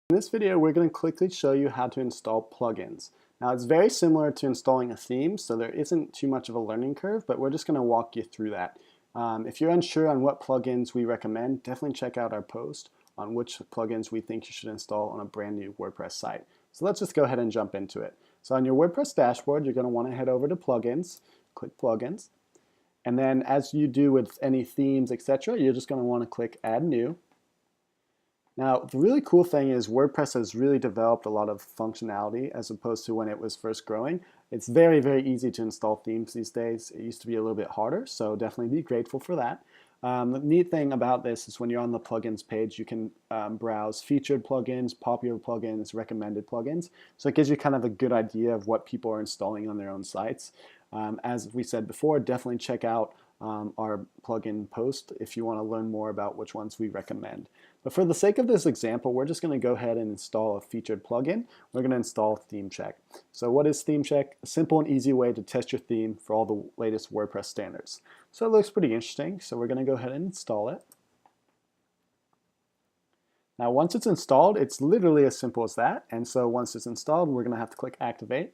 In this video, we're going to quickly show you how to install plugins. Now, it's very similar to installing a theme, so there isn't too much of a learning curve, but we're just going to walk you through that. If you're unsure on what plugins we recommend, definitely check out our post on which plugins we think you should install on a brand new WordPress site. So let's just go ahead and jump into it. So on your WordPress dashboard, you're going to want to head over to Plugins, click Plugins, and then as you do with any themes, etc., you're just going to want to click Add New. Now, the really cool thing is WordPress has really developed a lot of functionality as opposed to when it was first growing. It's very, very easy to install themes these days. It used to be a little bit harder, so definitely be grateful for that. The neat thing about this is when you're on the plugins page, you can browse featured plugins, popular plugins, recommended plugins. So it gives you kind of a good idea of what people are installing on their own sites. As we said before, definitely check out our plugin post if you want to learn more about which ones we recommend. But for the sake of this example, we're just going to go ahead and install a featured plugin. We're going to install Theme Check. So what is Theme Check? A simple and easy way to test your theme for all the latest WordPress standards. So it looks pretty interesting, so we're going to go ahead and install it. Now once it's installed, it's literally as simple as that. And so once it's installed, we're going to have to click Activate.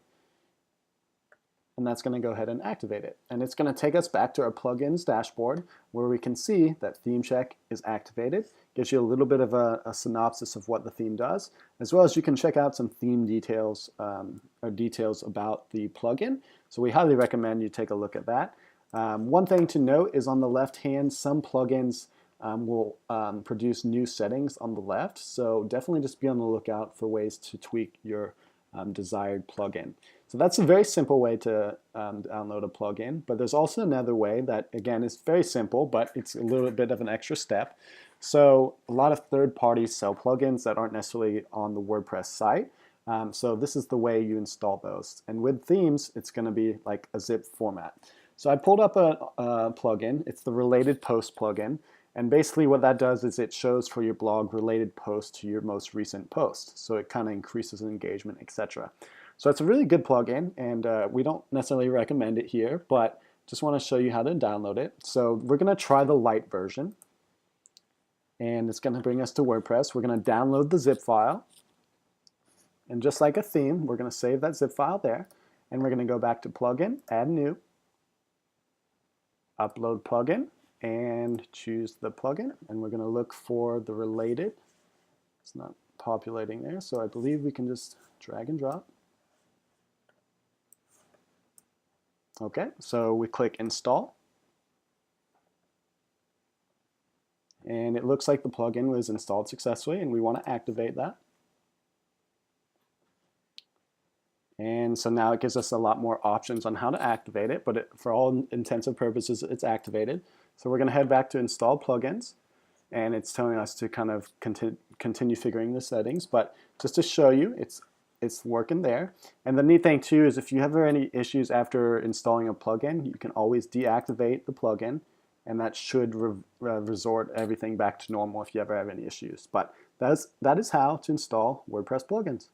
And that's going to go ahead and activate it. And it's going to take us back to our plugins dashboard where we can see that Theme Check is activated. Gives you a little bit of a synopsis of what the theme does, as well as you can check out some theme details or details about the plugin. So we highly recommend you take a look at that. One thing to note is on the left hand, some plugins will produce new settings on the left. So definitely just be on the lookout for ways to tweak your desired plugin. So that's a very simple way to download a plugin, but there's also another way that, again, is very simple, but it's a little bit of an extra step. So a lot of third parties sell plugins that aren't necessarily on the WordPress site. So this is the way you install those. And with themes, it's going to be like a zip format. So I pulled up a plugin. It's the Related Post plugin. And basically what that does is it shows for your blog related posts to your most recent post. So it kind of increases engagement, etc. So it's a really good plugin, and we don't necessarily recommend it here, but just want to show you how to download it. So we're going to try the light version, and it's going to bring us to WordPress. We're going to download the zip file, and just like a theme, we're going to save that zip file there, and we're going to go back to Plugin, Add New, Upload Plugin, and choose the plugin, and we're going to look for the related. It's not populating there, so I believe we can just drag and drop. Okay, so we click Install, and it looks like the plugin was installed successfully, and we want to activate that. And so now it gives us a lot more options on how to activate it, but for all intents and purposes, it's activated. So we're going to head back to Install Plugins, and it's telling us to kind of continue figuring the settings, but just to show you, it's working there. And the neat thing too is if you have any issues after installing a plugin, you can always deactivate the plugin, and that should resort everything back to normal if you ever have any issues. But that is how to install WordPress plugins.